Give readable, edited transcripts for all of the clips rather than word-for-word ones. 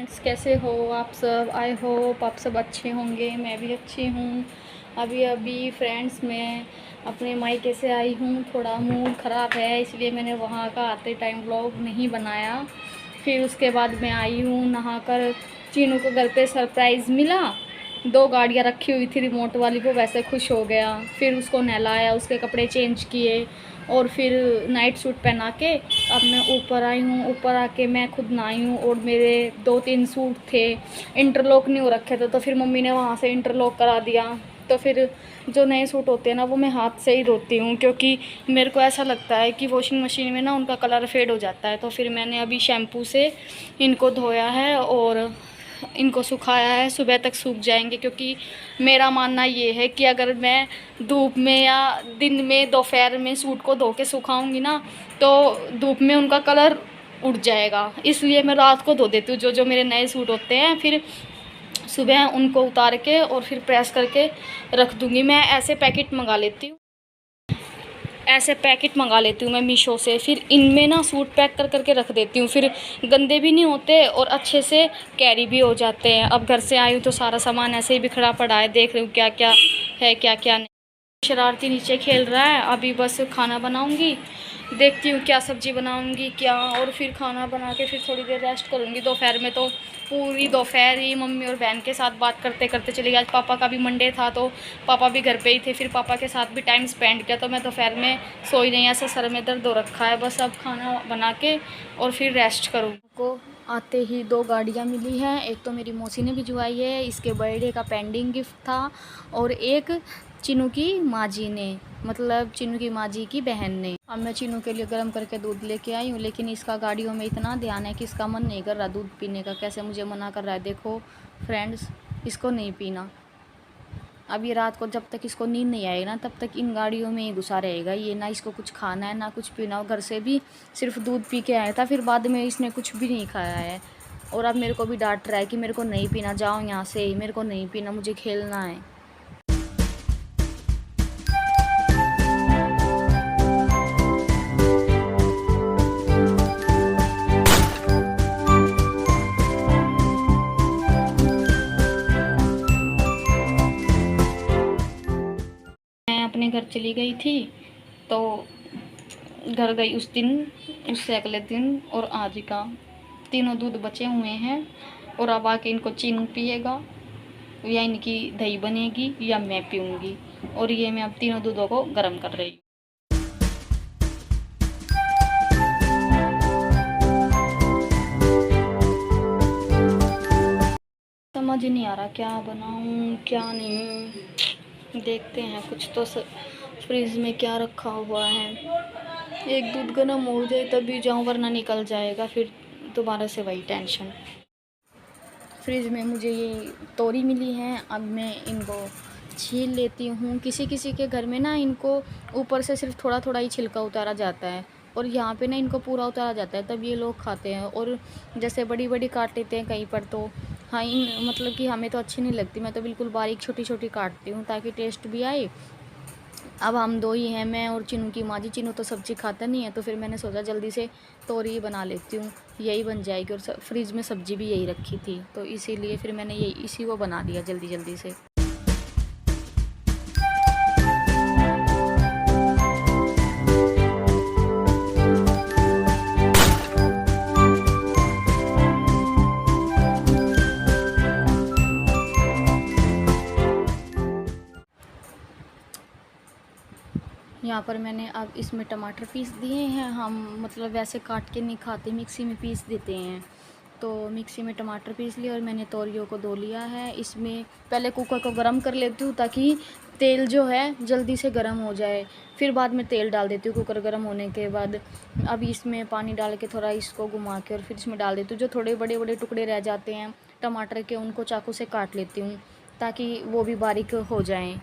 Friends, कैसे हो आप सब। आई होप आप सब अच्छे होंगे। मैं भी अच्छी हूँ। अभी अभी फ्रेंड्स मैं अपने मायके से आई हूँ। थोड़ा मूड ख़राब है, इसलिए मैंने वहाँ का आते टाइम व्लॉग नहीं बनाया। फिर उसके बाद मैं आई हूँ नहाकर। चीनू को घर पे सरप्राइज़ मिला। 2 गाड़ियाँ रखी हुई थी रिमोट वाली, वो वैसे खुश हो गया। फिर उसको नहलाया, उसके कपड़े चेंज किए और फिर नाइट सूट पहना के अब मैं ऊपर आई हूँ। ऊपर आके मैं खुद नहाई हूँ और मेरे 2-3 सूट थे, इंटरलॉक नहीं हो रखे थे, तो फिर मम्मी ने वहाँ से इंटरलॉक करा दिया। तो फिर जो नए सूट होते हैं ना, वो मैं हाथ से ही धोती हूँ, क्योंकि मेरे को ऐसा लगता है कि वॉशिंग मशीन में ना उनका कलर फेड हो जाता है। तो फिर मैंने अभी शैम्पू से इनको धोया है और इनको सुखाया है। सुबह तक सूख जाएंगे, क्योंकि मेरा मानना ये है कि अगर मैं धूप में या दिन में दोपहर में सूट को धो के सुखाऊंगी ना, तो धूप में उनका कलर उड़ जाएगा। इसलिए मैं रात को धो देती हूँ जो जो मेरे नए सूट होते हैं। फिर सुबह उनको उतार के और फिर प्रेस करके रख दूँगी। मैं ऐसे पैकेट मंगा लेती हूँ। ऐसे पैकेट मंगा लेती हूँ मैं मीशो से। फिर इनमें ना सूट पैक कर करके रख देती हूँ। फिर गंदे भी नहीं होते और अच्छे से कैरी भी हो जाते हैं। अब घर से आई हूँ तो सारा सामान ऐसे ही बिखरा पड़ा है। देख रही हूँ क्या क्या है क्या क्या नहीं। शरारती नीचे खेल रहा है। अभी बस खाना बनाऊँगी, देखती हूँ क्या सब्ज़ी बनाऊँगी क्या, और फिर खाना बना के फिर थोड़ी देर रेस्ट करूँगी। दोपहर में तो पूरी दोपहर ही मम्मी और बहन के साथ बात करते करते चली गई। आज पापा का भी मंडे था, तो पापा भी घर पे ही थे। फिर पापा के साथ भी टाइम स्पेंड किया। तो मैं दोपहर में सोई नहीं, ऐसे सर में दर्द हो रखा है। बस अब खाना बना के और फिर रेस्ट करूँ। को आते ही 2 गाड़ियाँ मिली हैं। एक तो मेरी मौसी ने भिजवाई है, इसके बर्थडे का पेंडिंग गिफ्ट था, और एक चिनू की माँ जी ने, मतलब चिनू की माँ जी की बहन ने। अब मैं चिनू के लिए गर्म करके दूध लेके आई हूँ, लेकिन इसका गाड़ियों में इतना ध्यान है कि इसका मन नहीं कर रहा दूध पीने का। कैसे मुझे मना कर रहा है, देखो फ्रेंड्स, इसको नहीं पीना। अब ये रात को जब तक इसको नींद नहीं आएगी ना, तब तक इन गाड़ियों में ही घुसा रहेगा ये। ना इसको कुछ खाना है ना कुछ पीना। घर से भी सिर्फ दूध पी के आया था, फिर बाद में इसने कुछ भी नहीं खाया है। और अब मेरे को भी डांट रहा है कि मेरे को नहीं पीना, जाओ यहाँ से, मेरे को नहीं पीना, मुझे खेलना है। मैं अपने घर चली गई थी, तो घर गई उस दिन, उससे अगले दिन और आज का तीनों दूध बचे हुए हैं। और अब आके इनको चीनू पिएगा, या इनकी दही बनेगी, या मैं पीऊँगी। और ये मैं अब तीनों दूधों को गर्म कर रही हूँ। समझ नहीं आ रहा क्या बनाऊँ क्या नहीं। देखते हैं, कुछ तो फ्रिज में क्या रखा हुआ है। एक दूध गर्म हो जाए तभी जाऊँ, वरना निकल जाएगा फिर दोबारा से वही टेंशन। फ्रिज में मुझे ये तोरी मिली है, अब मैं इनको छील लेती हूँ। किसी किसी के घर में ना इनको ऊपर से सिर्फ थोड़ा थोड़ा ही छिलका उतारा जाता है, और यहाँ पे ना इनको पूरा उतारा जाता है, तब ये लोग खाते हैं। और जैसे बड़ी बड़ी काट लेते हैं कहीं पर, तो हाँ मतलब कि हमें तो अच्छी नहीं लगती। मैं तो बिल्कुल बारीक छोटी छोटी काटती हूँ ताकि टेस्ट भी आए। अब हम 2 ही हैं, मैं और चिनू की माँ जी। चिनू तो सब्ज़ी खाता नहीं है, तो फिर मैंने सोचा जल्दी से तोरी ही बना लेती हूँ, यही बन जाएगी। और फ्रिज में सब्ज़ी भी यही रखी थी, तो इसीलिए फिर मैंने यही इसी को बना दिया जल्दी जल्दी से। यहाँ पर मैंने अब इसमें टमाटर पीस दिए हैं। हम मतलब वैसे काट के नहीं खाते, मिक्सी में पीस देते हैं। तो मिक्सी में टमाटर पीस लिया और मैंने तोरियों को धो लिया है। इसमें पहले कुकर को गर्म कर लेती हूँ ताकि तेल जो है जल्दी से गर्म हो जाए। फिर बाद में तेल डाल देती हूँ कुकर गर्म होने के बाद। अब इसमें पानी डाल के थोड़ा इसको घुमा के और फिर इसमें डाल देती हूँ। जो थोड़े बड़े बड़े टुकड़े रह जाते हैं टमाटर के, उनको चाकू से काट लेती हूँ ताकि वो भी बारीक हो जाएँ।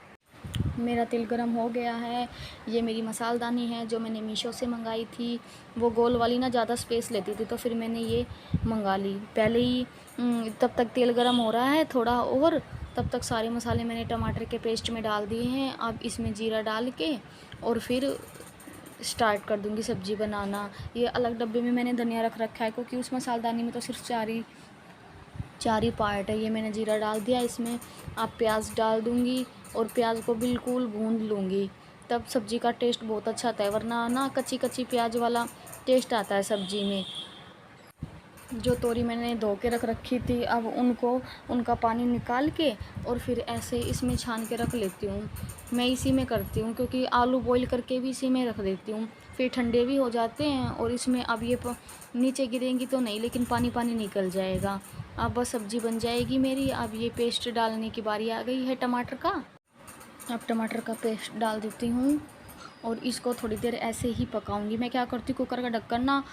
मेरा तेल गरम हो गया है। ये मेरी मसालदानी है जो मैंने मीशो से मंगाई थी। वो गोल वाली ना ज़्यादा स्पेस लेती थी, तो फिर मैंने ये मंगा ली पहले ही। तब तक तेल गरम हो रहा है थोड़ा, और तब तक सारे मसाले मैंने टमाटर के पेस्ट में डाल दिए हैं। अब इसमें जीरा डाल के और फिर स्टार्ट कर दूँगी सब्ज़ी बनाना। ये अलग डब्बे में मैंने धनिया रख रखा है, क्योंकि उस मसालदानी में तो सिर्फ 4 ही 4 ही पार्ट है। ये मैंने जीरा डाल दिया, इसमें अब प्याज डाल दूँगी और प्याज को बिल्कुल भून लूँगी, तब सब्ज़ी का टेस्ट बहुत अच्छा आता है, वरना ना कच्ची कच्ची प्याज वाला टेस्ट आता है सब्ज़ी में। जो तोरी मैंने धो के रख रखी थी, अब उनका पानी निकाल के और फिर ऐसे इसमें छान के रख लेती हूँ। मैं इसी में करती हूँ, क्योंकि आलू बॉईल करके भी इसी में रख देती हूँ, फिर ठंडे भी हो जाते हैं। और इसमें अब ये नीचे गिरेंगी तो नहीं, लेकिन पानी पानी निकल जाएगा। अब बस सब्ज़ी बन जाएगी मेरी। अब ये पेस्ट डालने की बारी आ गई है टमाटर का। अब टमाटर का पेस्ट डाल देती हूँ और इसको थोड़ी देर ऐसे ही पकाऊंगी। मैं क्या करती हूँ, कुकर का ढक्कन ना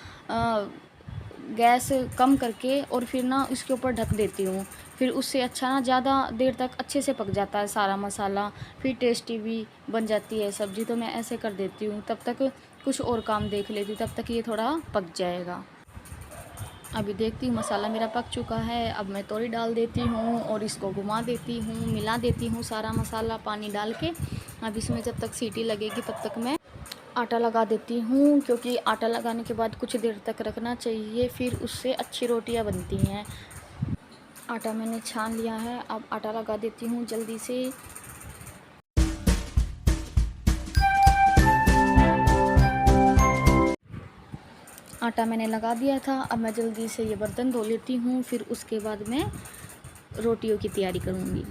गैस कम करके और फिर ना इसके ऊपर ढक देती हूँ। फिर उससे अच्छा ना ज़्यादा देर तक अच्छे से पक जाता है सारा मसाला, फिर टेस्टी भी बन जाती है सब्ज़ी। तो मैं ऐसे कर देती हूँ, तब तक कुछ और काम देख लेती हूँ, तब तक ये थोड़ा पक जाएगा। अभी देखती हूँ मसाला मेरा पक चुका है। अब मैं तोरी डाल देती हूँ और इसको घुमा देती हूँ, मिला देती हूँ सारा मसाला पानी डाल के। अब इसमें जब तक सीटी लगेगी तब तक मैं आटा लगा देती हूँ, क्योंकि आटा लगाने के बाद कुछ देर तक रखना चाहिए, फिर उससे अच्छी रोटियाँ बनती हैं। आटा मैंने छान लिया है, अब आटा लगा देती हूँ जल्दी से। आटा मैंने लगा दिया था, अब मैं जल्दी से ये बर्तन धो लेती हूँ, फिर उसके बाद मैं रोटियों की तैयारी करूँगी।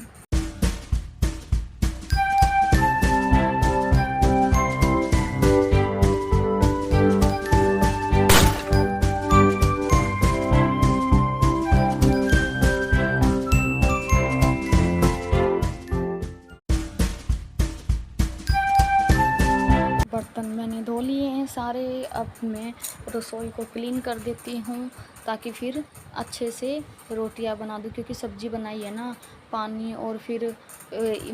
बर्तन मैंने धो लिए हैं सारे। अब मैं रसोई को क्लीन कर देती हूँ, ताकि फिर अच्छे से रोटियां बना दूँ, क्योंकि सब्ज़ी बनाई है ना, पानी और फिर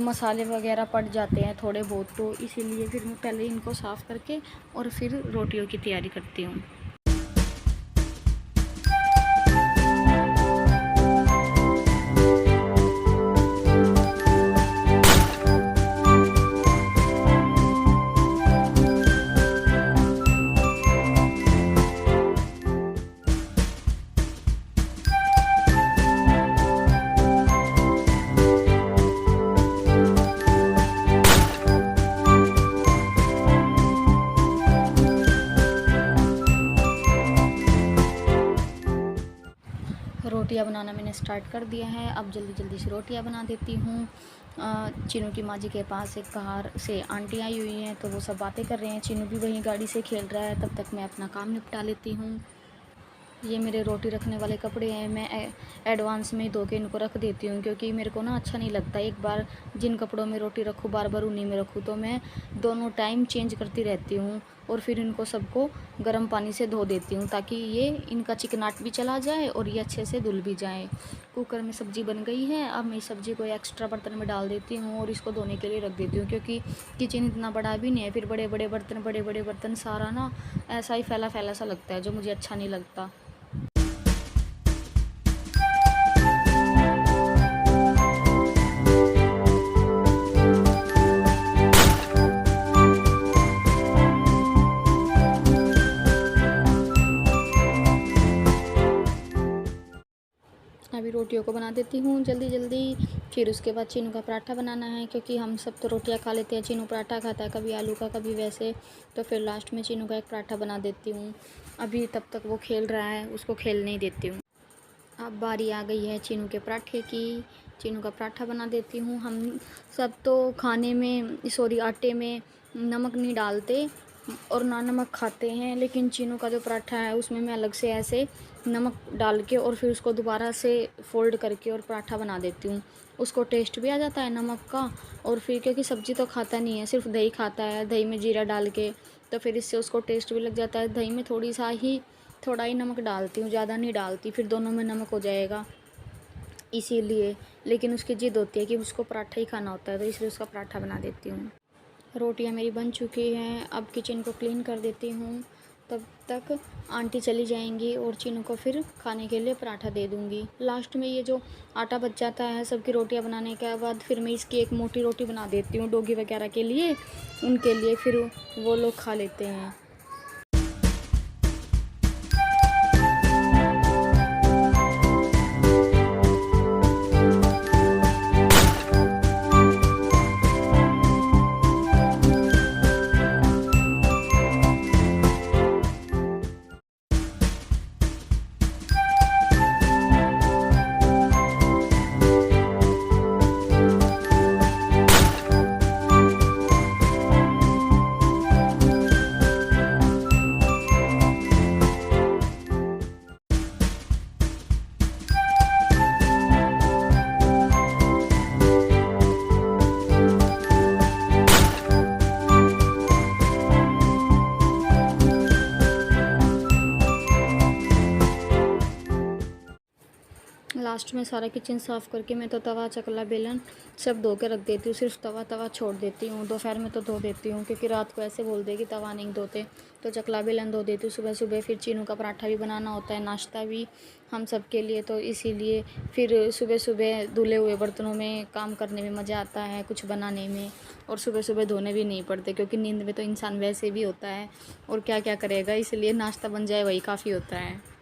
मसाले वगैरह पड़ जाते हैं थोड़े बहुत, तो इसीलिए फिर मैं पहले इनको साफ़ करके और फिर रोटियों की तैयारी करती हूँ। रोटियां बनाना मैंने स्टार्ट कर दिया है। अब जल्दी जल्दी से रोटियां बना देती हूँ। चीनू की माँ जी के पास एक बाहर से आंटी आई हुई हैं, तो वो सब बातें कर रहे हैं। चीनू भी वहीं गाड़ी से खेल रहा है, तब तक मैं अपना काम निपटा लेती हूँ। ये मेरे रोटी रखने वाले कपड़े हैं, मैं एडवांस में धो के इनको रख देती हूँ, क्योंकि मेरे को ना अच्छा नहीं लगता एक बार जिन कपड़ों में रोटी रखूँ बार बार उन्हीं में रखूँ। तो मैं दोनों टाइम चेंज करती रहती हूँ और फिर इनको सबको गर्म पानी से धो देती हूँ, ताकि ये इनका चिकनाट भी चला जाए और ये अच्छे से धुल भी जाए। कुकर में सब्ज़ी बन गई है। अब मैं इस सब्ज़ी को एक्स्ट्रा बर्तन में डाल देती हूँ और इसको धोने के लिए रख देती हूँ, क्योंकि किचन इतना बड़ा भी नहीं है। फिर बड़े बड़े बर्तन सारा ना ऐसा ही फैला फैला सा लगता है, जो मुझे अच्छा नहीं लगता। अभी रोटियों को बना देती हूँ जल्दी जल्दी। फिर उसके बाद चीनू का पराठा बनाना है, क्योंकि हम सब तो रोटियां खा लेते हैं, चीनू पराठा खाता है, कभी आलू का कभी वैसे। तो फिर लास्ट में चीनू का एक पराठा बना देती हूँ। अभी तब तक वो खेल रहा है, उसको खेलने ही देती हूँ। अब बारी आ गई है चीनू के पराठे की। चीनू का पराठा बना देती हूँ। हम सब तो खाने में आटे में नमक नहीं डालते और ना नमक खाते हैं, लेकिन चीनू का जो पराठा है उसमें मैं अलग से ऐसे नमक डाल के और फिर उसको दोबारा से फ़ोल्ड करके और पराठा बना देती हूँ। उसको टेस्ट भी आ जाता है नमक का, और फिर क्योंकि सब्ज़ी तो खाता नहीं है, सिर्फ दही खाता है, दही में जीरा डाल के, तो फिर इससे उसको टेस्ट भी लग जाता है। दही में थोड़ा ही नमक डालती हूँ, ज़्यादा नहीं डालती, फिर दोनों में नमक हो जाएगा इसीलिए। लेकिन उसकी ज़िद होती है कि उसको पराठा ही खाना होता है, तो इसलिए उसका पराठा बना देती हूँ। रोटियां मेरी बन चुकी हैं। अब किचन को क्लीन कर देती हूँ, तब तक आंटी चली जाएंगी और चीनू को फिर खाने के लिए पराठा दे दूँगी। लास्ट में ये जो आटा बच जाता है सबकी रोटियां बनाने के बाद, फिर मैं इसकी एक मोटी रोटी बना देती हूँ डोगी वगैरह के लिए, उनके लिए, फिर वो लोग खा लेते हैं। लास्ट में सारा किचन साफ़ करके मैं तो तवा चकला बेलन सब धो के रख देती हूँ। सिर्फ तवा छोड़ देती हूँ। दोपहर में तो धो देती हूँ क्योंकि रात को ऐसे बोल दे कि तवा नहीं धोते, तो चकला बेलन धो देती हूँ सुबह सुबह। फिर चीनू का पराठा भी बनाना होता है, नाश्ता भी हम सब के लिए, तो इसीलिए फिर सुबह सुबह धुले हुए बर्तनों में काम करने में मज़ा आता है, कुछ बनाने में। और सुबह सुबह धोने भी नहीं पड़ते क्योंकि नींद में तो इंसान वैसे भी होता है और क्या क्या करेगा, इसलिए नाश्ता बन जाए वही काफ़ी होता है।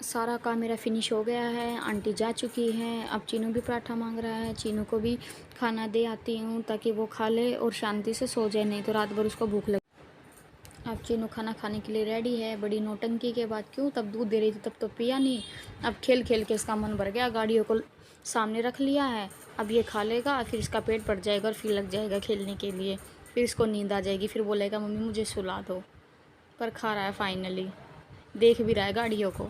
सारा काम मेरा फिनिश हो गया है। आंटी जा चुकी हैं। अब चीनू भी पराठा मांग रहा है। चीनू को भी खाना दे आती हूँ ताकि वो खा ले और शांति से सो जाए, नहीं तो रात भर उसको भूख लगे। अब चीनू खाना खाने के लिए रेडी है। बड़ी नौटंकी के बाद क्यों, तब दूध दे रही थी तब तो पिया नहीं। अब खेल खेल के इसका मन भर गया, गाड़ियों को सामने रख लिया है। अब ये खा लेगा, फिर इसका पेट भर जाएगा और फिर लग जाएगा खेलने के लिए। फिर इसको नींद आ जाएगी, फिर बोलेगा मम्मी मुझे सुला दो। पर खा रहा है फाइनली, देख भी रहा है गाड़ियों को।